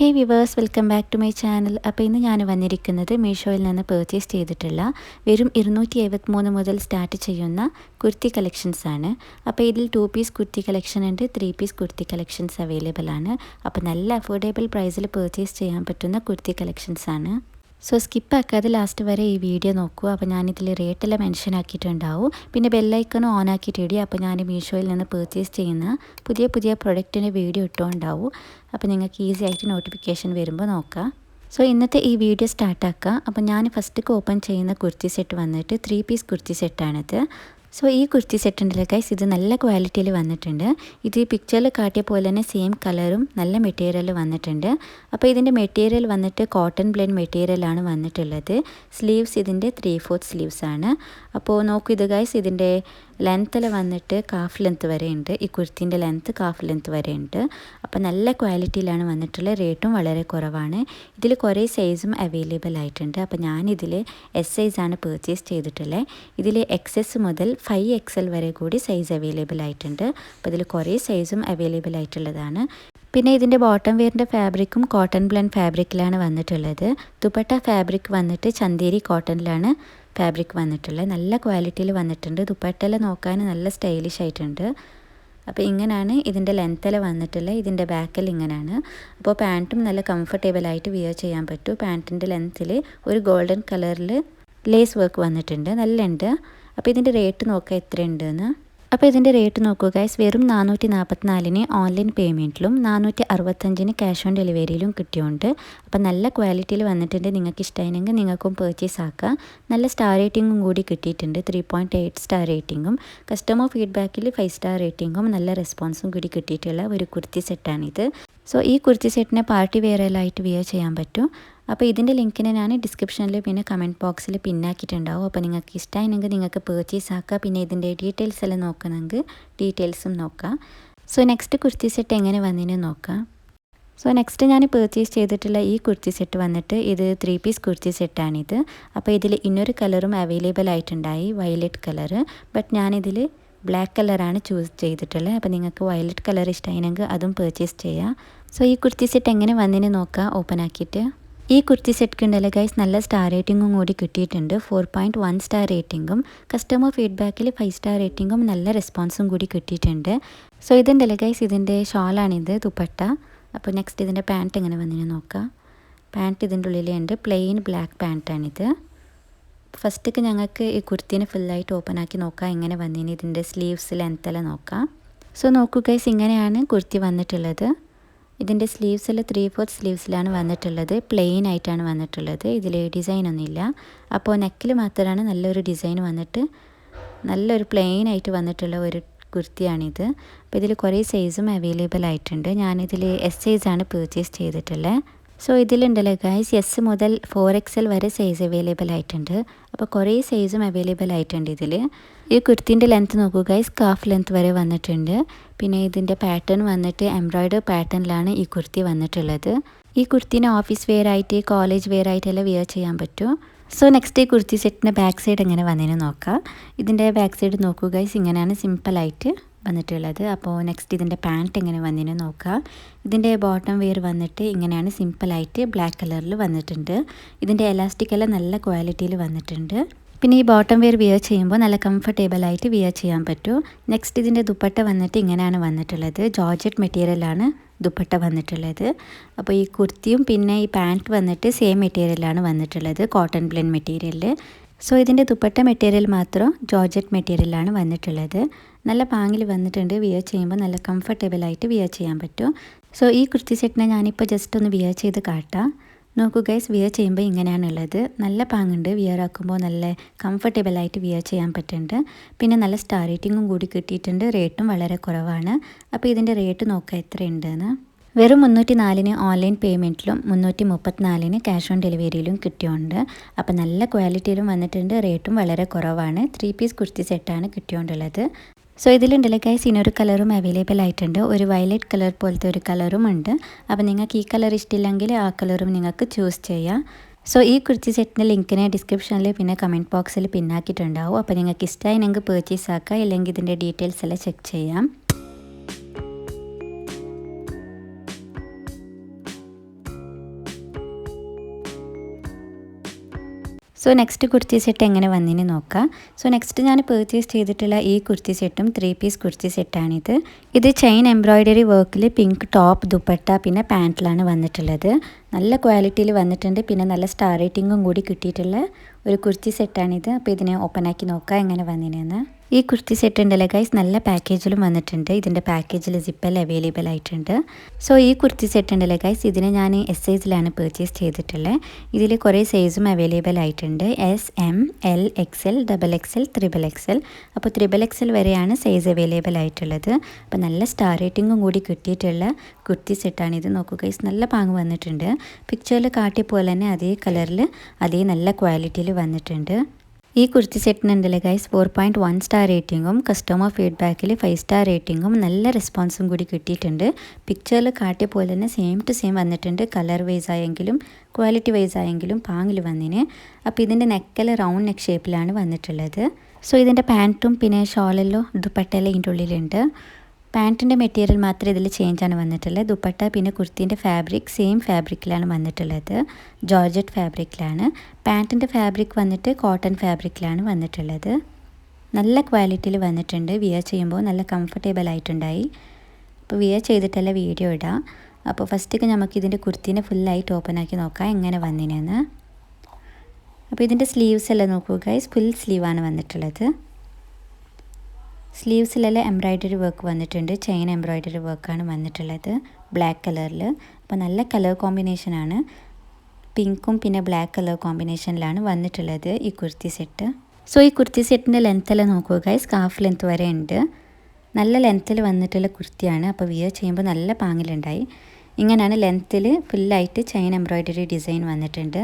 Hey viewers, welcome back to my channel. അപ്പോൾ ഇന്ന് ഞാൻ വന്നിരിക്കുന്നത് മീഷോയിൽ നിന്ന് പർച്ചേസ് ചെയ്തിട്ടുള്ള വെറും 273 മുതൽ സ്റ്റാർട്ട് ചെയ്യുന്ന കുർത്തി കളക്ഷൻസ് ആണ്. അപ്പോൾ ഇതിൽ 2 പീസ് കുർത്തി കളക്ഷൻ ഉണ്ട്, 3 പീസ് കുർത്തി കളക്ഷൻസ് അവൈലബിൾ ആണ്. അപ്പോൾ നല്ല അഫോർഡബിൾ പ്രൈസിൽ പർച്ചേസ് ചെയ്യാൻ പറ്റുന്ന കുർത്തി കളക്ഷൻസ് ആണ്. സോ സ്കിപ്പാക്കാതെ ലാസ്റ്റ് വരെ ഈ വീഡിയോ നോക്കൂ. അപ്പോൾ ഞാനിതിൽ റേറ്റെല്ലാം മെൻഷൻ ആക്കിയിട്ടുണ്ടാവും. പിന്നെ ബെല്ലൈക്കണും ഓൺ ആക്കിയിട്ട് ഇടി. അപ്പോൾ ഞാൻ മീഷോയിൽ നിന്ന് പർച്ചേസ് ചെയ്യുന്ന പുതിയ പ്രൊഡക്റ്റിൻ്റെ വീഡിയോ ഇട്ടുണ്ടാവും. അപ്പോൾ നിങ്ങൾക്ക് ഈസി ആയിട്ട് നോട്ടിഫിക്കേഷൻ വരുമ്പോൾ നോക്കാം. സോ ഇന്നത്തെ ഈ വീഡിയോ സ്റ്റാർട്ടാക്കാം. അപ്പോൾ ഞാൻ ഫസ്റ്റ് ഓപ്പൺ ചെയ്യുന്ന കുർത്തി സെറ്റ് വന്നിട്ട് 3 പീസ് കുർത്തി സെറ്റാണിത്. സോ ഈ കുർത്തി സെറ്റ് ഉണ്ടല്ലോ ഗൈസ്, ഇത് നല്ല ക്വാളിറ്റിയിൽ വന്നിട്ടുണ്ട്. ഇത് പിക്ചറിൽ കാട്ടിയ പോലെ തന്നെ സെയിം കളറും നല്ല മെറ്റീരിയൽ വന്നിട്ടുണ്ട്. അപ്പോൾ ഇതിൻ്റെ മെറ്റീരിയൽ വന്നിട്ട് കോട്ടൺ ബ്ലെൻഡ് മെറ്റീരിയലാണ് വന്നിട്ടുള്ളത്. സ്ലീവ്സ് ഇതിൻ്റെ 3/4 സ്ലീവ്സ് ആണ്. അപ്പോൾ നോക്കൂ ഇത് ഗൈസ്, ഇതിൻ്റെ ലെങ്ത്തിൽ വന്നിട്ട് കാഫ് ലെങ്ത്ത് വരെ ഉണ്ട്. ഈ കുർത്തിൻ്റെ ലെങ്ത്ത് കാഫ് ലെങ്ത്ത് വരെ ഉണ്ട്. അപ്പോൾ നല്ല ക്വാളിറ്റിയിലാണ് വന്നിട്ടുള്ളത്. റേറ്റും വളരെ കുറവാണ്. ഇതിൽ കുറേ സൈസും അവൈലബിൾ ആയിട്ടുണ്ട്. അപ്പോൾ ഞാനിതിൽ എസ് സൈസാണ് പർച്ചേസ് ചെയ്തിട്ടുള്ളത്. ഇതിൽ XS മുതൽ 5XL വരെ കൂടി സൈസ് അവൈലബിൾ ആയിട്ടുണ്ട്. അപ്പോൾ ഇതിൽ കുറേ സൈസും അവൈലബിൾ ആയിട്ടുള്ളതാണ്. പിന്നെ ഇതിൻ്റെ ബോട്ടം വെയറിൻ്റെ ഫാബ്രിക്കും കോട്ടൺ ബ്ലെൻഡ് ഫാബ്രിക്കിലാണ് വന്നിട്ടുള്ളത്. ദുപ്പട്ട ഫാബ്രിക് വന്നിട്ട് ചന്തേരി കോട്ടണിലാണ് ഫാബ്രിക് വന്നിട്ടുള്ളത്. നല്ല ക്വാളിറ്റിയിൽ വന്നിട്ടുണ്ട്. ദുപ്പട്ടയെല്ലാം നോക്കാൻ നല്ല സ്റ്റൈലിഷ് ആയിട്ടുണ്ട്. അപ്പോൾ ഇങ്ങനെയാണ് ഇതിൻ്റെ ലെങ്ത്തിൽ വന്നിട്ടുള്ളത്. ഇതിൻ്റെ ബാക്കിൽ ഇങ്ങനെയാണ്. അപ്പോൾ പാൻറ്റും നല്ല കംഫർട്ടബിൾ ആയിട്ട് വിയർ ചെയ്യാൻ പറ്റും. പാൻറ്റിൻ്റെ ലെങ്ത്തിൽ ഒരു ഗോൾഡൻ കളറിൽ ലേസ് വർക്ക് വന്നിട്ടുണ്ട്, നല്ല ഉണ്ട്. അപ്പോൾ ഇതിൻ്റെ റേറ്റ് നോക്കാം എത്രയുണ്ടെന്ന്. അപ്പോൾ ഇതിൻ്റെ റേറ്റ് നോക്കുക ഗൈസ്, വെറും 444 ഓൺലൈൻ പേയ്മെൻറ്റിലും 465 ക്യാഷ് ഓൺ ഡെലിവറിയിലും കിട്ടിയുണ്ട്. അപ്പോൾ നല്ല ക്വാളിറ്റിയിൽ വന്നിട്ടുണ്ട്. നിങ്ങൾക്ക് ഇഷ്ടമായെങ്കിൽ നിങ്ങൾക്കും പർച്ചേസ് ആക്കാം. നല്ല സ്റ്റാർ റേറ്റിംഗും കൂടി കിട്ടിയിട്ടുണ്ട്. 3.8 സ്റ്റാർ റേറ്റിംഗും കസ്റ്റമർ ഫീഡ്ബാക്കിൽ 5 സ്റ്റാർ റേറ്റിംഗും നല്ല റെസ്പോൺസും കൂടി കിട്ടിയിട്ടുള്ള ഒരു കുർത്തി സെറ്റാണിത്. സോ ഈ കുർത്തി സെറ്റിനെ പാർട്ടി വെയറലായിട്ട് വിയർ ചെയ്യാൻ പറ്റും. അപ്പോൾ ഇതിൻ്റെ ലിങ്കിനെ ഞാൻ ഡിസ്ക്രിപ്ഷനിൽ പിന്നെ കമൻറ്റ് ബോക്സിൽ പിന്നാക്കിയിട്ടുണ്ടാവും. അപ്പോൾ നിങ്ങൾക്ക് ഇഷ്ടമായെങ്കിൽ നിങ്ങൾക്ക് പർച്ചേസ് ആക്കാം. പിന്നെ ഇതിൻ്റെ ഡീറ്റെയിൽസ് എല്ലാം നോക്കണമെങ്കിൽ ഡീറ്റെയിൽസും നോക്കാം. സോ നെക്സ്റ്റ് കുർത്തി സെറ്റ് എങ്ങനെ വന്നതിന് നോക്കാം. സോ നെക്സ്റ്റ് ഞാൻ പർച്ചേസ് ചെയ്തിട്ടുള്ള ഈ കുർത്തി സെറ്റ് വന്നിട്ട് ഇത് 3 പീസ് കുർത്തി സെറ്റാണിത്. അപ്പോൾ ഇതിൽ ഇന്നൊരു കളറും അവൈലബിൾ ആയിട്ടുണ്ടായി, വയലറ്റ് കളറ്. ബട്ട് ഞാനിതിൽ ബ്ലാക്ക് കളറാണ് ചൂസ് ചെയ്തിട്ടുള്ളത്. അപ്പോൾ നിങ്ങൾക്ക് വയലറ്റ് കളർ ഇഷ്ടമായെങ്കിൽ അതും പർച്ചേസ് ചെയ്യാം. സോ ഈ കുർത്തി സെറ്റ് എങ്ങനെ വന്നതിന് നോക്കാം ഓപ്പൺ ആക്കിയിട്ട്. ഈ കുർത്തി സെറ്റ് ഉണ്ടല്ലോ ഗൈസ്, നല്ല സ്റ്റാർ റേറ്റിംഗും കൂടി കിട്ടിയിട്ടുണ്ട്. 4.1 സ്റ്റാർ റേറ്റിംഗും കസ്റ്റമർ ഫീഡ്ബാക്കിൽ 5 സ്റ്റാർ റേറ്റിംഗും നല്ല റെസ്പോൺസും കൂടി കിട്ടിയിട്ടുണ്ട്. സോ ഇതുണ്ടല്ലോ ഗൈസ്, ഇതിൻ്റെ ഷോളാണിത്, ദുപ്പട്ട. അപ്പോൾ നെക്സ്റ്റ് ഇതിൻ്റെ പാൻറ്റ് എങ്ങനെ വന്നതിന് നോക്കാം. പാൻറ്റ് ഇതിൻ്റെ ഉള്ളിലുണ്ട്, പ്ലെയിൻ ബ്ലാക്ക് പാൻറ്റാണിത്. ഫസ്റ്റൊക്കെ ഞങ്ങൾക്ക് ഈ കുർത്തീനെ ഫുള്ളായിട്ട് ഓപ്പൺ ആക്കി നോക്കാം എങ്ങനെ വന്നതിന്. ഇതിൻ്റെ സ്ലീവ്സ് ലെങ്ത്തെല്ലാം നോക്കാം. സോ നോക്കൂ ഗൈസ്, ഇങ്ങനെയാണ് കുർത്തി വന്നിട്ടുള്ളത്. ഇതിൻ്റെ സ്ലീവ്സെല്ലാം 3/4 സ്ലീവ്സിലാണ് വന്നിട്ടുള്ളത്. പ്ലെയിൻ ആയിട്ടാണ് വന്നിട്ടുള്ളത്. ഇതിൽ ഡിസൈനൊന്നുമില്ല. അപ്പോൾ നെക്കിൽ മാത്രമാണ് നല്ലൊരു ഡിസൈൻ വന്നിട്ട് നല്ലൊരു പ്ലെയിൻ ആയിട്ട് വന്നിട്ടുള്ള ഒരു കുർത്തിയാണിത്. അപ്പോൾ ഇതിൽ കുറേ സൈസും അവൈലബിൾ ആയിട്ടുണ്ട്. ഞാനിതിൽ S സൈസാണ് പർച്ചേസ് ചെയ്തിട്ടുള്ളത്. സോ ഇതിലുണ്ടല്ലോ ഗൈസ്, S മുതൽ 4XL വരെ സൈസ് അവൈലബിൾ ആയിട്ടുണ്ട്. അപ്പോൾ കുറേ സൈസും അവൈലബിൾ ആയിട്ടുണ്ട് ഇതിൽ. ഈ കുർത്തിൻ്റെ ലെങ്ത്ത് നോക്കൂ ഗൈസ്, കാഫ് ലെങ്ത്ത് വരെ വന്നിട്ടുണ്ട്. പിന്നെ ഇതിൻ്റെ പാറ്റേൺ വന്നിട്ട് എംബ്രോയ്ഡറി പാറ്റേണിലാണ് ഈ കുർത്തി വന്നിട്ടുള്ളത്. ഈ കുർത്തിനെ ഓഫീസ് വെയർ ആയിട്ട് കോളേജ് വെയർ ആയിട്ടെല്ലാം വെയർ ചെയ്യാൻ പറ്റും. സോ നെക്സ്റ്റ് ഈ കുർത്തി സെറ്റിൻ്റെ ബാക്ക് സൈഡ് എങ്ങനെ വന്നതിന് നോക്കാം. ഇതിൻ്റെ ബാക്ക് സൈഡ് നോക്കൂ ഗൈസ്, ഇങ്ങനെയാണ് സിമ്പിളായിട്ട് വന്നിട്ടുള്ളത്. അപ്പോൾ നെക്സ്റ്റ് ഇതിൻ്റെ പാൻറ്റ് എങ്ങനെ വന്നതിന് നോക്കാം. ഇതിൻ്റെ ബോട്ടം വെയർ വന്നിട്ട് ഇങ്ങനെയാണ് സിമ്പിളായിട്ട് ബ്ലാക്ക് കളറിൽ വന്നിട്ടുണ്ട്. ഇതിൻ്റെ എലാസ്റ്റിക്കെല്ലാം നല്ല ക്വാളിറ്റിയിൽ വന്നിട്ടുണ്ട്. പിന്നെ ഈ ബോട്ടം വെയർ വിയർ ചെയ്യുമ്പോൾ നല്ല കംഫർട്ടബിളായിട്ട് വിയർ ചെയ്യാൻ പറ്റും. നെക്സ്റ്റ് ഇതിൻ്റെ ദുപ്പട്ട വന്നിട്ട് ഇങ്ങനെയാണ് വന്നിട്ടുള്ളത്. ജോർജറ്റ് മെറ്റീരിയലാണ് ദുപ്പട്ട വന്നിട്ടുള്ളത്. അപ്പോൾ ഈ കുർത്തിയും പിന്നെ ഈ പാൻറ്റ് വന്നിട്ട് സെയിം മെറ്റീരിയലാണ് വന്നിട്ടുള്ളത്, കോട്ടൺ ബ്ലെൻഡ് മെറ്റീരിയൽ. സോ ഇതിൻ്റെ ദുപ്പട്ട മെറ്റീരിയൽ മാത്രം ജോർജറ്റ് മെറ്റീരിയലാണ് വന്നിട്ടുള്ളത്. നല്ല പാങ്ങിൽ വന്നിട്ടുണ്ട്. വിയർ ചെയ്യുമ്പോൾ നല്ല കംഫർട്ടബിളായിട്ട് വിയർ ചെയ്യാൻ പറ്റും. സോ ഈ കുർത്തി സെറ്റിനെ ഞാനിപ്പോൾ ജസ്റ്റ് ഒന്ന് വിയർ ചെയ്ത് കാട്ടാം. നോക്കൂ ഗൈസ്, വിയർ ചെയ്യുമ്പോൾ ഇങ്ങനെയാണുള്ളത്. നല്ല പാങ്ങുണ്ട്. വിയർ ആക്കുമ്പോൾ നല്ല കംഫർട്ടബിളായിട്ട് വിയർ ചെയ്യാൻ പറ്റുന്നുണ്ട്. പിന്നെ നല്ല സ്റ്റാർ റേറ്റിംഗും കൂടി കിട്ടിയിട്ടുണ്ട്. റേറ്റും വളരെ കുറവാണ്. അപ്പോൾ ഇതിൻ്റെ റേറ്റ് നോക്കാം എത്രയുണ്ടെന്ന്. വെറും 304 ഓൺലൈൻ പേയ്മെൻറ്റിലും 334 ക്യാഷ് ഓൺ ഡെലിവറിയിലും കിട്ടിയുണ്ട്. അപ്പോൾ നല്ല ക്വാളിറ്റിയിലും വന്നിട്ടുണ്ട്. റേറ്റും വളരെ കുറവാണ്. 3 പീസ് കുർത്തി സെറ്റാണ് കിട്ടിയോണ്ടുള്ളത്. സോ ഇതിലുണ്ടല്ലോ ഗൈസ്, ഇനൊരു കളറും അവൈലബിൾ ആയിട്ടുണ്ട്. ഒരു വയലറ്റ് കളർ പോലത്തെ ഒരു കളറും ഉണ്ട്. അപ്പോൾ നിങ്ങൾക്ക് ഈ കളർ ഇഷ്ടമില്ലെങ്കിൽ ആ കളറും നിങ്ങൾക്ക് ചൂസ് ചെയ്യാം. സോ ഈ കുർത്തി സെറ്റിൻ്റെ ലിങ്കിനെ ഡിസ്ക്രിപ്ഷനിൽ പിന്നെ കമൻറ്റ് ബോക്സിൽ പിന്നാക്കിയിട്ടുണ്ടാവും. അപ്പോൾ നിങ്ങൾക്ക് ഇഷ്ടമായെങ്കിൽ പർച്ചേസ് ആക്കാം, ഇല്ലെങ്കിൽ ഇതിൻ്റെ ഡീറ്റെയിൽസ് എല്ലാം ചെക്ക് ചെയ്യാം. സോ നെക്സ്റ്റ് കുർത്തി സെറ്റ് എങ്ങനെ വന്നിന് നോക്കാം. സോ നെക്സ്റ്റ് ഞാൻ പർച്ചേസ് ചെയ്തിട്ടുള്ള ഈ കുർത്തി സെറ്റും 3 പീസ് കുർത്തി സെറ്റാണിത്. ഇത് ചെയിൻ എംബ്രോയ്ഡറി വർക്കിൽ പിങ്ക് ടോപ്പ് ദുപ്പട്ട പിന്നെ പാൻറ്റിലാണ് വന്നിട്ടുള്ളത്. നല്ല ക്വാളിറ്റിയിൽ വന്നിട്ടുണ്ട്. പിന്നെ നല്ല സ്റ്റാർ റേറ്റിംഗും കൂടി കിട്ടിയിട്ടുള്ള ഒരു കുർത്തി സെറ്റാണിത്. അപ്പോൾ ഇതിനെ ഓപ്പൺ ആക്കി നോക്കാം എങ്ങനെ വന്നിനെന്ന്. ഈ കുർത്തി സെറ്റ് ഉണ്ടല്ലോ ഗൈസ്, നല്ല പാക്കേജിലും വന്നിട്ടുണ്ട്. ഇതിൻ്റെ പാക്കേജിൽ സിപ്പെല്ലാം അവൈലബിൾ ആയിട്ടുണ്ട്. സോ ഈ കുർത്തി സെറ്റ് ഉണ്ടല്ലോ ഗൈസ്, ഇതിനെ ഞാൻ എസ് സൈസിലാണ് പർച്ചേസ് ചെയ്തിട്ടുള്ളത്. ഇതിൽ കുറേ സൈസും അവൈലബിൾ ആയിട്ടുണ്ട്. S, M, L, XL, XXL, XXL. അപ്പോൾ XXL വരെയാണ് സൈസ് അവൈലബിൾ ആയിട്ടുള്ളത്. അപ്പോൾ നല്ല സ്റ്റാർ റേറ്റിംഗും കൂടി കിട്ടിയിട്ടുള്ള കുർത്തി സെറ്റാണിത്. നോക്കൂ ഗൈസ്, നല്ല പാങ്ങ് വന്നിട്ടുണ്ട്. പിക്ചറിൽ കാട്ടിയ പോലെ തന്നെ അതേ കളറിൽ അതേ നല്ല ക്വാളിറ്റിയിൽ വന്നിട്ടുണ്ട്. ഈ കുർത്തി സെറ്റിനുണ്ടല്ലേ ഗൈസ് 4.1 സ്റ്റാർ റേറ്റിംഗും കസ്റ്റമർ ഫീഡ്ബാക്കിൽ 5 സ്റ്റാർ റേറ്റിംഗും നല്ല റെസ്പോൺസും കൂടി കിട്ടിയിട്ടുണ്ട്. പിക്ചറിൽ കാട്ടിയ പോലെ തന്നെ സെയിം ടു സെയിം വന്നിട്ടുണ്ട്. കളർ വൈസ് ആയെങ്കിലും ക്വാളിറ്റി വൈസ് ആയെങ്കിലും പാങ്ങിൽ വന്നിന്. അപ്പോൾ ഇതിൻ്റെ നെക്കെല്ലാം റൗണ്ട് നെക്ക് ഷേപ്പിലാണ് വന്നിട്ടുള്ളത്. സോ ഇതിൻ്റെ പാൻറ്റും പിന്നെ ഷോളെല്ലാം ദുപ്പട്ടയെല്ലാം ഇതിൻ്റെ ഉള്ളിലുണ്ട്. പാൻറ്റിൻ്റെ മെറ്റീരിയൽ മാത്രമേ ഇതിൽ ചേഞ്ചാണ് വന്നിട്ടുള്ളത്. ദുപ്പട്ട പിന്നെ കുർത്തീൻ്റെ ഫാബ്രിക് സെയിം ഫാബ്രിക്കിലാണ് വന്നിട്ടുള്ളത്. ജോർജറ്റ് ഫാബ്രിക്കിലാണ്. പാൻറ്റിൻ്റെ ഫാബ്രിക് വന്നിട്ട് കോട്ടൺ ഫാബ്രിക്കിലാണ് വന്നിട്ടുള്ളത്. നല്ല ക്വാളിറ്റിയിൽ വന്നിട്ടുണ്ട്. വിയർ ചെയ്യുമ്പോൾ നല്ല കംഫർട്ടബിൾ ആയിട്ടുണ്ടായി. അപ്പോൾ വിയർ ചെയ്തിട്ടല്ല വീഡിയോ ഇടാം. അപ്പോൾ ഫസ്റ്റൊക്കെ നമുക്ക് ഇതിൻ്റെ കുർത്തീനെ ഫുള്ളായിട്ട് ഓപ്പൺ ആക്കി നോക്കാം എങ്ങനെ വന്നിനെന്ന്. അപ്പോൾ ഇതിൻ്റെ സ്ലീവ്സ് എല്ലാം നോക്കൂ ഗൈസ്, ഫുൾ സ്ലീവാണ് വന്നിട്ടുള്ളത്. സ്ലീവ്സിലെല്ലാം എംബ്രോയ്ഡറി വർക്ക് വന്നിട്ടുണ്ട്. ചെയിൻ എംബ്രോയ്ഡറി വർക്കാണ് വന്നിട്ടുള്ളത് ബ്ലാക്ക് കളറിൽ. അപ്പോൾ നല്ല കളർ കോമ്പിനേഷനാണ്. പിങ്കും പിന്നെ ബ്ലാക്ക് കളർ കോമ്പിനേഷനിലാണ് വന്നിട്ടുള്ളത് ഈ കുർത്തി സെറ്റ്. സോ ഈ കുർത്തി സെറ്റിൻ്റെ ലെങ്ത്തെല്ലാം നോക്കുക ഗൈസ്, ഹാഫ് ലെങ്ത്ത് വരെ ഉണ്ട്. നല്ല ലെങ്ത്തിൽ വന്നിട്ടുള്ള കുർത്തിയാണ്. അപ്പോൾ വിയർ ചെയ്യുമ്പോൾ നല്ല പാങ്ങിലുണ്ടായി. ഇങ്ങനെയാണ് ലെങ്ത്തിൽ ഫുള്ളായിട്ട് ചെയിൻ എംബ്രോയ്ഡറി ഡിസൈൻ വന്നിട്ടുണ്ട്.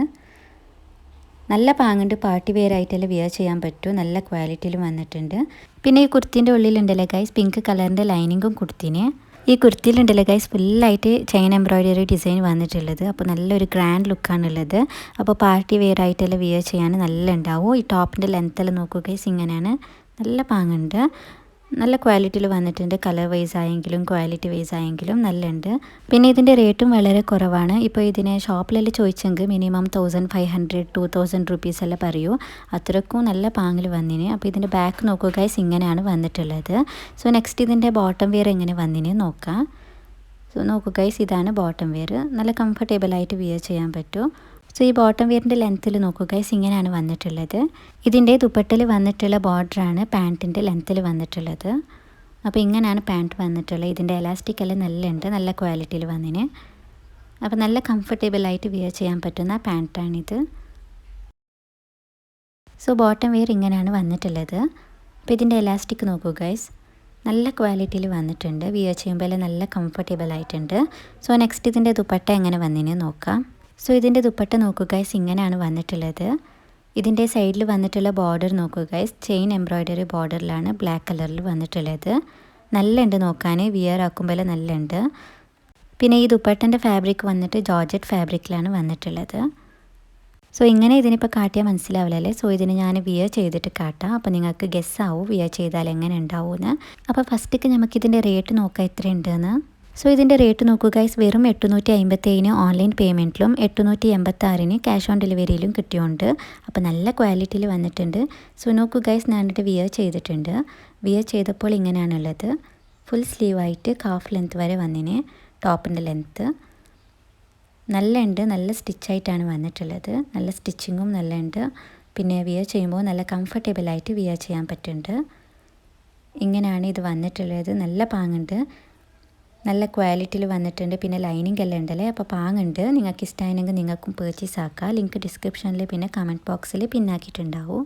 നല്ല പാങ്ങുണ്ട്. പാർട്ടി വെയർ ആയിട്ടെല്ലാം വിയർ ചെയ്യാൻ പറ്റും. നല്ല ക്വാളിറ്റിയിൽ വന്നിട്ടുണ്ട്. പിന്നെ ഈ കുർത്തീൻ്റെ ഉള്ളിലുണ്ടല്ലോ ഗൈസ് പിങ്ക് കളറിൻ്റെ ലൈനിങ്ങും കുർത്തിന്. ഈ കുർത്തിയിലുണ്ടല്ലോ ഗൈസ് ഫുള്ളായിട്ട് ചെയിൻ എംബ്രോയ്ഡറി ഡിസൈൻ വന്നിട്ടുള്ളത്. അപ്പോൾ നല്ലൊരു ഗ്രാൻഡ് ലുക്കാണുള്ളത്. അപ്പോൾ പാർട്ടി വെയർ ആയിട്ടെല്ലാം വിയർ ചെയ്യാൻ നല്ല ഉണ്ടാവും. ഈ ടോപ്പിൻ്റെ ലെങ്ത്തെല്ലാം നോക്കുക ഗൈസ്, ഇങ്ങനെയാണ്. നല്ല പാങ്ങുണ്ട്. നല്ല ക്വാളിറ്റിയിൽ വന്നിട്ടുണ്ട്. കളർ വൈസ് ആയെങ്കിലും ക്വാളിറ്റി വൈസ് ആയെങ്കിലും നല്ല ഉണ്ട്. പിന്നെ ഇതിൻ്റെ റേറ്റും വളരെ കുറവാണ്. ഇപ്പോൾ ഇതിനെ ഷോപ്പിലെല്ലാം ചോദിച്ചെങ്കിൽ മിനിമം 1500 2000 റുപ്പീസ് എല്ലാം പറയൂ. അത്രക്കും നല്ല പാങ്ങിൽ വന്നിന്. അപ്പോൾ ഇതിൻ്റെ ബാക്ക് നോക്കുക ഗൈസ്, ഇങ്ങനെയാണ് വന്നിട്ടുള്ളത്. സോ നെക്സ്റ്റ് ഇതിൻ്റെ ബോട്ടം വെയർ എങ്ങനെ വന്നിന് നോക്കാം. സോ നോക്കുക ഗൈസ്, ഇതാണ് ബോട്ടം വെയർ. നല്ല കംഫർട്ടബിളായിട്ട് വിയർ ചെയ്യാൻ പറ്റും. സോ ഈ ബോട്ടം വെയറിൻ്റെ ലെങ്ത്തിൽ നോക്കുക ഗൈസ്, ഇങ്ങനെയാണ് വന്നിട്ടുള്ളത്. ഇതിൻ്റെ ദുപ്പട്ടയിൽ വന്നിട്ടുള്ള ബോർഡറാണ് പാൻറ്റിൻ്റെ ലെങ്ത്തിൽ വന്നിട്ടുള്ളത്. അപ്പോൾ ഇങ്ങനെയാണ് പാൻറ്റ് വന്നിട്ടുള്ളത്. ഇതിൻ്റെ എലാസ്റ്റിക് എല്ലാം നല്ല ഉണ്ട്. നല്ല ക്വാളിറ്റിയിൽ വന്നിന്. അപ്പോൾ നല്ല കംഫർട്ടബിളായിട്ട് വിയർ ചെയ്യാൻ പറ്റുന്ന പാൻറ്റാണിത്. സോ ബോട്ടം വെയർ ഇങ്ങനെയാണ് വന്നിട്ടുള്ളത്. അപ്പോൾ ഇതിൻ്റെ എലാസ്റ്റിക് നോക്കൂ ഗൈസ്, നല്ല ക്വാളിറ്റിയിൽ വന്നിട്ടുണ്ട്. വിയർ ചെയ്യുമ്പോൾ നല്ല കംഫർട്ടബിൾ ആയിട്ടുണ്ട്. സോ നെക്സ്റ്റ് ഇതിൻ്റെ ദുപ്പട്ട എങ്ങനെ വന്നിന് നോക്കാം. സോ ഇതിൻ്റെ ദുപ്പട്ട നോക്കുക ഗൈസ്, ഇങ്ങനെയാണ് വന്നിട്ടുള്ളത്. ഇതിൻ്റെ സൈഡിൽ വന്നിട്ടുള്ള ബോർഡർ നോക്കുക ഗൈസ്, ചെയിൻ എംബ്രോയ്ഡറി ബോർഡറിലാണ് ബ്ലാക്ക് കളറിൽ വന്നിട്ടുള്ളത്. നല്ല ഉണ്ട് നോക്കാൻ, വിയർ ആക്കുമ്പോൾ നല്ല ഉണ്ട്. പിന്നെ ഈ ദുപ്പട്ടൻ്റെ ഫാബ്രിക് വന്നിട്ട് ജോർജറ്റ് ഫാബ്രിക്കിലാണ് വന്നിട്ടുള്ളത്. സോ ഇങ്ങനെ ഇതിനിപ്പോൾ കാട്ടിയാൽ മനസ്സിലാവില്ലല്ലേ. സോ ഇതിന് ഞാൻ വിയർ ചെയ്തിട്ട് കാട്ടാം. അപ്പോൾ നിങ്ങൾക്ക് ഗെസ് ആവും വിയർ ചെയ്താൽ എങ്ങനെ ഉണ്ടാവുമെന്ന്. അപ്പോൾ ഫസ്റ്റൊക്കെ നമുക്കിതിൻ്റെ റേറ്റ് നോക്കാം എത്രയുണ്ടെന്ന്. സോ ഇതിൻ്റെ റേറ്റ് നോക്കുക ഗൈസ്, വെറും 857 ഓൺലൈൻ പേയ്മെൻറ്റിലും 886 ക്യാഷ് ഓൺ ഡെലിവറിയിലും കിട്ടിയുണ്ട്. അപ്പോൾ നല്ല ക്വാളിറ്റിയിൽ വന്നിട്ടുണ്ട്. സോ നോക്കൂ ഗൈസ്, ഞാനിട്ട് വിയർ ചെയ്തിട്ടുണ്ട്. വിയർ ചെയ്തപ്പോൾ ഇങ്ങനെയാണുള്ളത്. ഫുൾ സ്ലീവായിട്ട് ഹാഫ് ലെങ്ത്ത് വരെ വന്നിന്. ടോപ്പിൻ്റെ ലെങ്ത്ത് നല്ല ഉണ്ട്. നല്ല സ്റ്റിച്ചായിട്ടാണ് വന്നിട്ടുള്ളത്. നല്ല സ്റ്റിച്ചിങ്ങും നല്ല ഉണ്ട്. പിന്നെ വിയർ ചെയ്യുമ്പോൾ നല്ല കംഫർട്ടബിളായിട്ട് വിയർ ചെയ്യാൻ പറ്റുന്നുണ്ട്. ഇങ്ങനെയാണ് ഇത് വന്നിട്ടുള്ളത്. നല്ല പാങ്ങുണ്ട്. നല്ല ക്വാളിറ്റിയിൽ വന്നിട്ടുണ്ട്. പിന്നെ ലൈനിങ് എല്ലാം ഉണ്ടല്ലേ. അപ്പോൾ പാങ്ങുണ്ട്. നിങ്ങൾക്ക് ഇഷ്ടമായെങ്കിൽ നിങ്ങൾക്കും പർച്ചേസ് ആക്കാം. ലിങ്ക് ഡിസ്ക്രിപ്ഷനിൽ പിന്നെ കമൻറ്റ് ബോക്സിൽ പിന്നാക്കിയിട്ടുണ്ടാവും.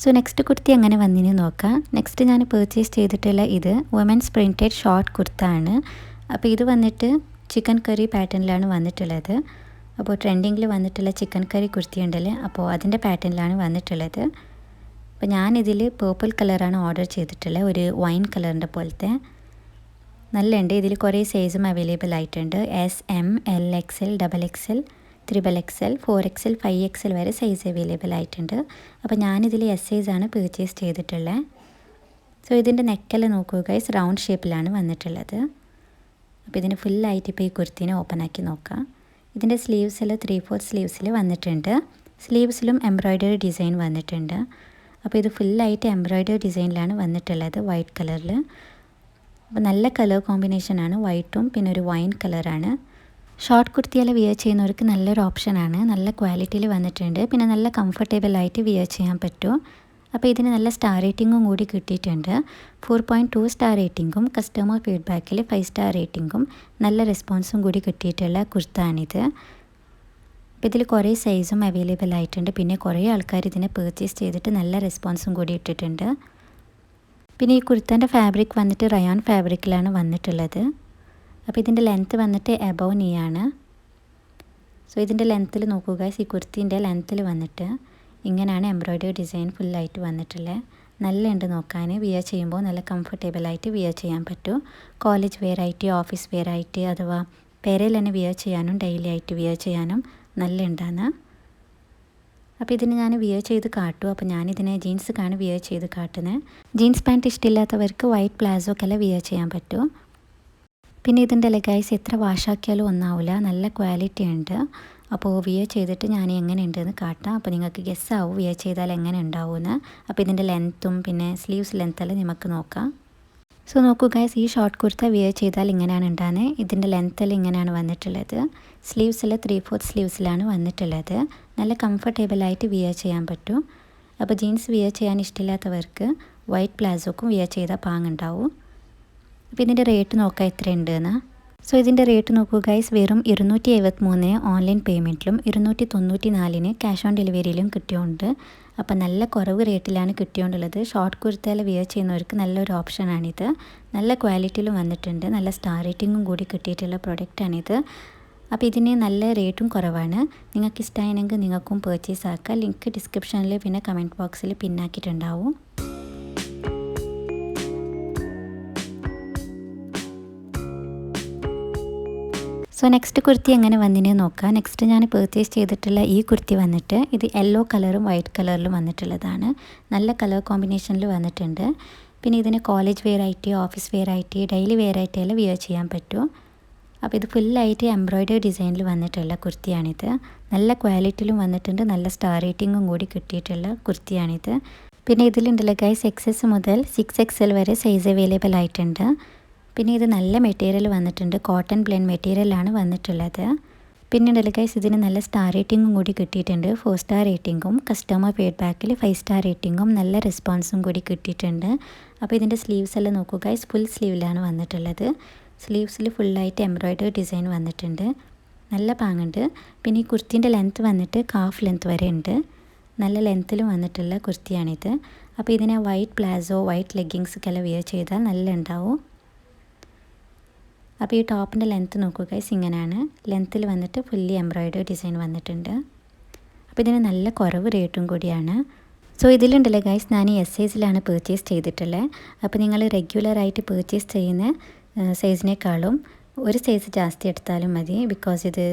സോ നെക്സ്റ്റ് കുർത്തി എങ്ങനെ വന്നിന് നോക്കാം. നെക്സ്റ്റ് ഞാൻ പർച്ചേസ് ചെയ്തിട്ടുള്ള ഇത് വുമൻസ് പ്രിൻറ്റഡ് ഷോർട്ട് കുർത്ത ആണ്. അപ്പോൾ ഇത് വന്നിട്ട് ചിക്കൻ കറി പാറ്റേണിലാണ് വന്നിട്ടുള്ളത്. അപ്പോൾ ട്രെൻഡിങ്ങിൽ വന്നിട്ടുള്ള ചിക്കൻ കറി കുർത്തി ഉണ്ടല്ലേ, അപ്പോൾ അതിൻ്റെ പാറ്റേണിലാണ് വന്നിട്ടുള്ളത്. അപ്പോൾ ഞാനിതിൽ പേർപ്പിൾ കളറാണ് ഓർഡർ ചെയ്തിട്ടുള്ളത്. ഒരു വൈൻ കളറിൻ്റെ പോലത്തെ നല്ല ഉണ്ട്. ഇതിൽ കുറേ സൈസും അവൈലബിൾ ആയിട്ടുണ്ട്. S, M, L, XL, XXL, XXL, 4XL, 5XL വരെ സൈസ് അവൈലബിൾ ആയിട്ടുണ്ട്. അപ്പോൾ ഞാനിതിൽ എസ് സൈസാണ് പർച്ചേസ് ചെയ്തിട്ടുള്ളത്. സോ ഇതിൻ്റെ നെക്കെല്ലാം നോക്കുക ഗൈസ്, റൗണ്ട് ഷേപ്പിലാണ് വന്നിട്ടുള്ളത്. അപ്പോൾ ഇതിന് ഫുള്ളായിട്ട് ഇപ്പോൾ ഈ കുർത്തീനെ ഓപ്പൺ ആക്കി നോക്കാം. ഇതിൻ്റെ സ്ലീവ്സിൽ 3/4 സ്ലീവ്സിൽ വന്നിട്ടുണ്ട്. സ്ലീവ്സിലും എംബ്രോയ്ഡറി ഡിസൈൻ വന്നിട്ടുണ്ട്. അപ്പോൾ ഇത് ഫുള്ളായിട്ട് എംബ്രോയ്ഡറി ഡിസൈനിലാണ് വന്നിട്ടുള്ളത്, വൈറ്റ് കളറിൽ. അപ്പോൾ നല്ല കളർ കോമ്പിനേഷനാണ്, വൈറ്റും പിന്നെ ഒരു വൈൻ കളറാണ്. ഷോർട്ട് കുർത്തിയെല്ലാം വിയർ ചെയ്യുന്നവർക്ക് നല്ലൊരു ഓപ്ഷനാണ്. നല്ല ക്വാളിറ്റിയിൽ വന്നിട്ടുണ്ട്, പിന്നെ നല്ല കംഫർട്ടബിളായിട്ട് വിയർ ചെയ്യാൻ പറ്റും. അപ്പോൾ ഇതിന് നല്ല സ്റ്റാർ റേറ്റിംഗും കൂടി കിട്ടിയിട്ടുണ്ട്. 4.2 സ്റ്റാർ റേറ്റിംഗും കസ്റ്റമർ ഫീഡ്ബാക്കിൽ 5 സ്റ്റാർ റേറ്റിംഗും നല്ല റെസ്പോൺസും കൂടി കിട്ടിയിട്ടുള്ള കുർത്താണിത്. അപ്പോൾ ഇതിൽ കുറേ സൈസും അവൈലബിൾ ആയിട്ടുണ്ട്. പിന്നെ കുറേ ആൾക്കാർ ഇതിനെ പർച്ചേസ് ചെയ്തിട്ട് നല്ല റെസ്പോൺസും കൂടി ഇട്ടിട്ടുണ്ട്. പിന്നെ ഈ കുർത്താൻ്റെ ഫാബ്രിക് വന്നിട്ട് റയോൺ ഫാബ്രിക്കിലാണ് വന്നിട്ടുള്ളത്. അപ്പോൾ ഇതിൻ്റെ ലെങ്ത്ത് വന്നിട്ട് എബവ് നീ ആണ്. സോ ഇതിൻ്റെ ലെങ്ത്തിൽ നോക്കുക, ഈ കുർത്തീൻ്റെ ലെങ്ത്തിൽ വന്നിട്ട് ഇങ്ങനെയാണ് എംബ്രോയ്ഡറി ഡിസൈൻ ഫുള്ളായിട്ട് വന്നിട്ടുള്ളത്. നല്ല ഉണ്ട് നോക്കാൻ, വിയർ ചെയ്യുമ്പോൾ നല്ല കംഫർട്ടബിളായിട്ട് വിയർ ചെയ്യാൻ പറ്റും. കോളേജ് വെയർ ആയിട്ട്, ഓഫീസ് വെയർ ആയിട്ട്, അഥവാ പെരയിൽ തന്നെ വിയർ ചെയ്യാനും ഡെയിലി ആയിട്ട് വിയർ ചെയ്യാനും നല്ല ഉണ്ടാണ്. അപ്പോൾ ഇതിന് ഞാൻ വിയർ ചെയ്ത് കാട്ടും. അപ്പോൾ ഞാനിതിനെ ജീൻസൊക്കെയാണ് വിയർ ചെയ്ത് കാട്ടുന്നത്. ജീൻസ് പാൻറ്റ് ഇഷ്ടമില്ലാത്തവർക്ക് വൈറ്റ് പ്ലാസോക്കെല്ലാം വിയർ ചെയ്യാൻ പറ്റും. പിന്നെ ഇതിൻ്റെ ലെഗൈസ് എത്ര വാഷാക്കിയാലും ഒന്നാവില്ല, നല്ല ക്വാളിറ്റി ഉണ്ട്. അപ്പോൾ വിയർ ചെയ്തിട്ട് ഞാൻ എങ്ങനെ ഉണ്ടെന്ന് കാട്ടാം. അപ്പോൾ നിങ്ങൾക്ക് ഗെസ് ആവും വിയർ ചെയ്താൽ എങ്ങനെ ഉണ്ടാവുമെന്ന്. അപ്പോൾ ഇതിൻ്റെ ലെങ്ത്തും പിന്നെ സ്ലീവ്സ് ലെങ്ത്തെല്ലാം നമുക്ക് നോക്കാം. സോ നോക്കൂ ഗൈസ്, ഈ ഷോർട്ട് കുർത്ത വിയർ ചെയ്താൽ ഇങ്ങനെയാണ് ഉണ്ടാകുന്നത്. ഇതിൻ്റെ ലെങ്ത്തെല്ലാം ഇങ്ങനെയാണ് വന്നിട്ടുള്ളത്. സ്ലീവ്സിൽ 3/4 സ്ലീവ്സിലാണ് വന്നിട്ടുള്ളത്. നല്ല കംഫർട്ടബിളായിട്ട് വിയർ ചെയ്യാൻ പറ്റും. അപ്പോൾ ജീൻസ് വിയർ ചെയ്യാൻ ഇഷ്ടമില്ലാത്തവർക്ക് വൈറ്റ് പ്ലാസോക്കും വിയർ ചെയ്താൽ പാങ്ങുണ്ടാവും. അപ്പോൾ ഇതിൻ്റെ റേറ്റ് നോക്കാം എത്രയുണ്ടെന്ന്. സോ ഇതിൻ്റെ റേറ്റ് നോക്കൂ ഗൈസ്, വെറും 273 ഓൺലൈൻ പേയ്മെൻറ്റിലും 294 ക്യാഷ് ഓൺ ഡെലിവറിയിലും കിട്ടിയുണ്ട്. അപ്പോൾ നല്ല കുറവ് റേറ്റിലാണ് കിട്ടിയോണ്ടുള്ളത്. ഷോർട്ട് കുർത്തയിൽ വിയർ ചെയ്യുന്നവർക്ക് നല്ലൊരു ഓപ്ഷനാണിത്. നല്ല ക്വാളിറ്റിയിലും വന്നിട്ടുണ്ട്, നല്ല സ്റ്റാർ റേറ്റിംഗും കൂടി കിട്ടിയിട്ടുള്ള പ്രൊഡക്റ്റാണിത്. അപ്പോൾ ഇതിന് നല്ല റേറ്റും കുറവാണ്. നിങ്ങൾക്ക് ഇഷ്ടമായെങ്കിൽ നിങ്ങൾക്കും പർച്ചേസ് ആക്കാം. ലിങ്ക് ഡിസ്ക്രിപ്ഷനിൽ പിന്നെ കമൻറ്റ് ബോക്സിൽ പിന്നാക്കിയിട്ടുണ്ടാവും. സോ നെക്സ്റ്റ് കുർത്തി എങ്ങനെ വന്നിനെ നോക്കാം. നെക്സ്റ്റ് ഞാൻ പർച്ചേസ് ചെയ്തിട്ടുള്ള ഈ കുർത്തി വന്നിട്ട് ഇത് യെല്ലോ കളറും വൈറ്റ് കളറിലും വന്നിട്ടുള്ളതാണ്. നല്ല കളർ കോമ്പിനേഷനിൽ വന്നിട്ടുണ്ട്. പിന്നെ ഇതിന് കോളേജ് വെയർ ആയിട്ട്, ഓഫീസ് വെയർ ആയിട്ട്, ഡെയിലി വെയർ ആയിട്ടെല്ലാം വിയർ ചെയ്യാൻ പറ്റും. അപ്പോൾ ഇത് ഫുള്ളായിട്ട് എംബ്രോയ്ഡറി ഡിസൈനിൽ വന്നിട്ടുള്ള കുർത്തിയാണിത്. നല്ല ക്വാളിറ്റിയിലും വന്നിട്ടുണ്ട്, നല്ല സ്റ്റാർ റേറ്റിംഗും കൂടി കിട്ടിയിട്ടുള്ള കുർത്തിയാണിത്. പിന്നെ ഇതിലുണ്ടല്ലോ ഗൈസ്, XS മുതൽ 6XL വരെ സൈസ് അവൈലബിൾ ആയിട്ടുണ്ട്. പിന്നെ ഇത് നല്ല മെറ്റീരിയൽ വന്നിട്ടുണ്ട്, കോട്ടൺ പ്ലെയിൻ മെറ്റീരിയലാണ് വന്നിട്ടുള്ളത്. പിന്നെ ഉണ്ടല്ലോ ഗൈസ്, ഇതിന് നല്ല സ്റ്റാർ റേറ്റിംഗും കൂടി കിട്ടിയിട്ടുണ്ട്. 4 സ്റ്റാർ റേറ്റിംഗും കസ്റ്റമർ ഫീഡ്ബാക്കിൽ 5 സ്റ്റാർ റേറ്റിംഗും നല്ല റെസ്പോൺസും കൂടി കിട്ടിയിട്ടുണ്ട്. അപ്പോൾ ഇതിൻ്റെ സ്ലീവ്സ് എല്ലാം നോക്കുക ഗൈസ്, ഫുൾ സ്ലീവിലാണ് വന്നിട്ടുള്ളത്. സ്ലീവ്സിൽ ഫുള്ളായിട്ട് എംബ്രോയ്ഡറി ഡിസൈൻ വന്നിട്ടുണ്ട്, നല്ല പാങ്ങുണ്ട്. പിന്നെ ഈ കുർത്തീൻ്റെ ലെങ്ത്ത് വന്നിട്ട് കാഫ് ലെങ്ത്ത് വരെ ഉണ്ട്. നല്ല ലെങ്ത്തിലും വന്നിട്ടുള്ള കുർത്തിയാണിത്. അപ്പോൾ ഇതിനെ വൈറ്റ് പ്ലാസോ, വൈറ്റ് ലെഗിങ്സൊക്കെ വിയർ ചെയ്താൽ നല്ല ഉണ്ടാവും. അപ്പോൾ ഈ ടോപ്പിൻ്റെ ലെങ്ത്ത് നോക്കുക ഗൈസ്, ഇങ്ങനെയാണ്. ലെങ്ത്തിൽ വന്നിട്ട് ഫുള്ളി എംബ്രോയ്ഡറി ഡിസൈൻ വന്നിട്ടുണ്ട്. അപ്പോൾ ഇതിന് നല്ല കുറവ് റേറ്റും കൂടിയാണ്. സോ ഇതിലുണ്ടല്ലോ ഗൈസ്, ഞാൻ ഈ എസ് സൈസിലാണ് പർച്ചേസ് ചെയ്തിട്ടുള്ളത്. അപ്പോൾ നിങ്ങൾ റെഗുലറായിട്ട് പർച്ചേസ് ചെയ്യുന്ന സൈസിനേക്കാളും ഒരു സൈസ് ജാസ്തി എടുത്താലും മതി. ബിക്കോസ് ഇത്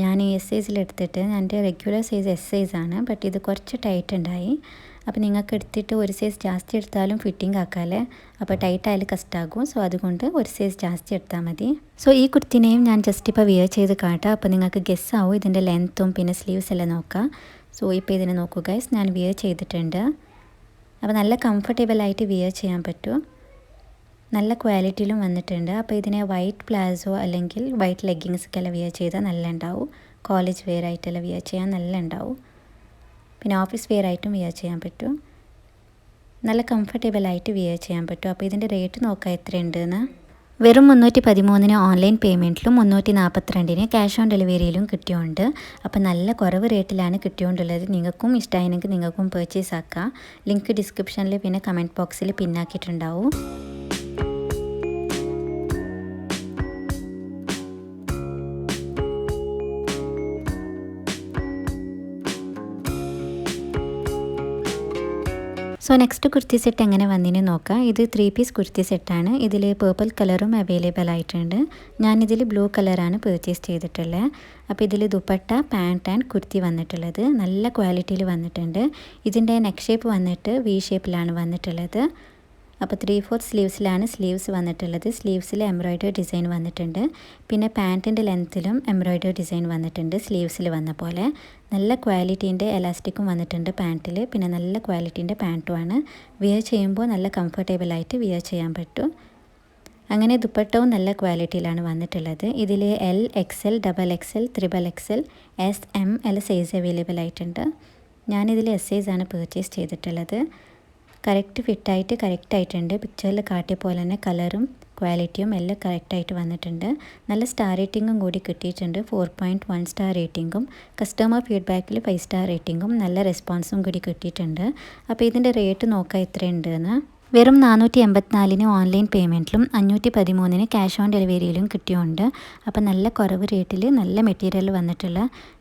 ഞാൻ ഈ എസ് സൈസിൽ എടുത്തിട്ട് എൻ്റെ റെഗുലർ സൈസ് എസ് സൈസാണ്, ബട്ട് ഇത് കുറച്ച് ടൈറ്റ് ഉണ്ടായി. അപ്പോൾ നിങ്ങൾക്ക് എടുത്തിട്ട് ഒരു സൈസ് ജാസ്തി എടുത്താലും ഫിറ്റിംഗ് ആക്കാമല്ലേ, അപ്പോൾ ടൈറ്റ് ആയാലും കഷ്ടാകും. സോ അതുകൊണ്ട് ഒരു സൈസ് ജാസ്തി എടുത്താൽ മതി. സോ ഈ കുർത്തിനെയും ഞാൻ ജസ്റ്റ് ഇപ്പോൾ വിയർ ചെയ്ത് കാട്ടാം. അപ്പോൾ നിങ്ങൾക്ക് ഗെസ് ആവും ഇതിൻ്റെ ലെങ്ത്തും പിന്നെ സ്ലീവ്സ് എല്ലാം നോക്കാം. സോ ഇപ്പോൾ ഇതിനെ നോക്കൂ ഗൈസ്, ഞാൻ വിയർ ചെയ്തിട്ടുണ്ട്. അപ്പോൾ നല്ല കംഫർട്ടബിളായിട്ട് വിയർ ചെയ്യാൻ പറ്റും, നല്ല ക്വാളിറ്റിയിലും വന്നിട്ടുണ്ട്. അപ്പോൾ ഇതിനെ വൈറ്റ് പ്ലാസോ അല്ലെങ്കിൽ വൈറ്റ് ലെഗിങ്സൊക്കെ എല്ലാം വിയർ ചെയ്താൽ നല്ല ഉണ്ടാവും. കോളേജ് വെയർ ആയിട്ടെല്ലാം വിയർ ചെയ്യാൻ നല്ല ഉണ്ടാവും. പിന്നെ ഓഫീസ് വെയർ ആയിട്ടും വിയർ ചെയ്യാൻ പറ്റും, നല്ല കംഫർട്ടബിളായിട്ട് വിയർ ചെയ്യാൻ പറ്റും. അപ്പോൾ ഇതിൻ്റെ റേറ്റ് നോക്കാം എത്രയുണ്ടെന്ന്. വെറും 313 ഓൺലൈൻ പേയ്മെൻറ്റിലും 342 ക്യാഷ് ഓൺ ഡെലിവറിയിലും കിട്ടിയുണ്ട്. അപ്പോൾ നല്ല കുറവ് റേറ്റിലാണ് കിട്ടിയോണ്ടുള്ളത്. നിങ്ങൾക്കും ഇഷ്ടമായെങ്കിൽ നിങ്ങൾക്കും പർച്ചേസ് ആക്കാം. ലിങ്ക് ഡിസ്ക്രിപ്ഷനിൽ പിന്നെ കമൻറ്റ് ബോക്സിൽ പിന്നാക്കിയിട്ടുണ്ടാവും. സോ നെക്സ്റ്റ് കുർത്തി സെറ്റ് എങ്ങനെ വന്നിന് നോക്കാം. ഇത് 3 പീസ് കുർത്തി സെറ്റാണ്. ഇതിൽ പേർപ്പിൾ കളറും അവൈലബിൾ ആയിട്ടുണ്ട്. ഞാനിതിൽ ബ്ലൂ കളറാണ് പർച്ചേസ് ചെയ്തിട്ടുള്ളത്. അപ്പോൾ ഇതിൽ ദുപ്പട്ട, പാൻറ്റ് ആൻഡ് കുർത്തി വന്നിട്ടുള്ളത് നല്ല ക്വാളിറ്റിയിൽ വന്നിട്ടുണ്ട്. ഇതിൻ്റെ നെക്ക് ഷേപ്പ് വന്നിട്ട് വി ഷേപ്പിലാണ് വന്നിട്ടുള്ളത്. അപ്പോൾ 3/4 സ്ലീവ്സിലാണ് സ്ലീവ്സ് വന്നിട്ടുള്ളത്. സ്ലീവ്സിൽ എംബ്രോയ്ഡറി ഡിസൈൻ വന്നിട്ടുണ്ട്. പിന്നെ പാൻറ്റിൻ്റെ ലെങ്ത്തിലും എംബ്രോയ്ഡറി ഡിസൈൻ വന്നിട്ടുണ്ട് സ്ലീവ്സിൽ വന്ന പോലെ. നല്ല ക്വാളിറ്റീൻ്റെ എലാസ്റ്റിക്കും വന്നിട്ടുണ്ട് പാൻറ്റിൽ. പിന്നെ നല്ല ക്വാളിറ്റീൻ്റെ പാൻറ്റുമാണ്. വിയർ ചെയ്യുമ്പോൾ നല്ല കംഫർട്ടബിളായിട്ട് വിയർ ചെയ്യാൻ പറ്റും. അങ്ങനെ ദുപ്പട്ടവും നല്ല ക്വാളിറ്റിയിലാണ് വന്നിട്ടുള്ളത്. ഇതിൽ L, XL, XXL, XXL, S, M, L size available ആയിട്ടുണ്ട്. ഞാനിതിൽ S സൈസാണ് പർച്ചേസ് ചെയ്തിട്ടുള്ളത്. കറക്റ്റ് ഫിറ്റായിട്ട് കറക്റ്റായിട്ടുണ്ട്. പിക്ചറിൽ കാട്ടിയ പോലെ തന്നെ കളറും ക്വാളിറ്റിയും എല്ലാം കറക്റ്റായിട്ട് വന്നിട്ടുണ്ട്. നല്ല സ്റ്റാർ റേറ്റിങ്ങും കൂടി കിട്ടിയിട്ടുണ്ട്. 4.1 സ്റ്റാർ റേറ്റിങ്ങും കസ്റ്റമർ ഫീഡ്ബാക്കിൽ 5 സ്റ്റാർ റേറ്റിങ്ങും നല്ല റെസ്പോൺസും കൂടി കിട്ടിയിട്ടുണ്ട്. അപ്പോൾ ഇതിൻ്റെ റേറ്റ് നോക്കാം എത്രയുണ്ടെന്ന്. വെറും 484 ഓൺലൈൻ പേയ്മെൻറ്റിലും 513 ക്യാഷ് ഓൺ ഡെലിവറിയിലും കിട്ടിയുണ്ട്. അപ്പോൾ നല്ല കുറവ് റേറ്റിൽ നല്ല മെറ്റീരിയൽ വന്നിട്ടുള്ള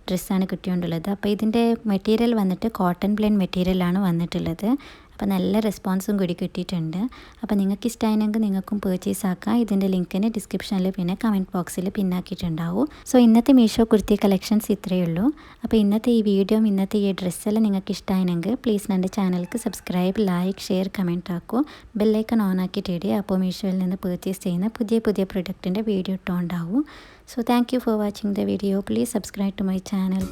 ഡ്രസ്സാണ് കിട്ടിയിട്ടുള്ളത്. അപ്പോൾ ഇതിൻ്റെ മെറ്റീരിയൽ വന്നിട്ട് കോട്ടൺ പ്ലെയിൻ മെറ്റീരിയലാണ് വന്നിട്ടുള്ളത്. അപ്പോൾ നല്ല റെസ്പോൺസും കൂടി കിട്ടിയിട്ടുണ്ട്. അപ്പോൾ നിങ്ങൾക്ക് ഇഷ്ടമായെങ്കിൽ നിങ്ങൾക്കും പർച്ചേസ് ആക്കാം. ഇതിൻ്റെ ലിങ്കിന് ഡിസ്ക്രിപ്ഷനിൽ പിന്നെ കമൻറ്റ് ബോക്സിൽ പിന്നാക്കിയിട്ടുണ്ടാവും. സോ ഇന്നത്തെ മീഷോ കുർത്തി കളക്ഷൻസ് ഇത്രയേ ഉള്ളൂ. അപ്പോൾ ഇന്നത്തെ ഈ വീഡിയോയും ഇന്നത്തെ ഈ ഡ്രസ്സെല്ലാം നിങ്ങൾക്ക് ഇഷ്ടമായെങ്കിൽ പ്ലീസ് എൻ്റെ ചാനലിക്ക് സബ്സ്ക്രൈബ്, ലൈക്ക്, ഷെയർ, കമൻറ്റ് ആക്കൂ. ബെല്ലൈക്കൺ ഓൺ ആക്കിയിട്ട് ഇടുക. അപ്പോൾ മീഷോയിൽ നിന്ന് പർച്ചേസ് ചെയ്യുന്ന പുതിയ പ്രൊഡക്റ്റിൻ്റെ വീഡിയോ ഇട്ടുണ്ടാവും. So thank you for watching the video. Please subscribe to my channel.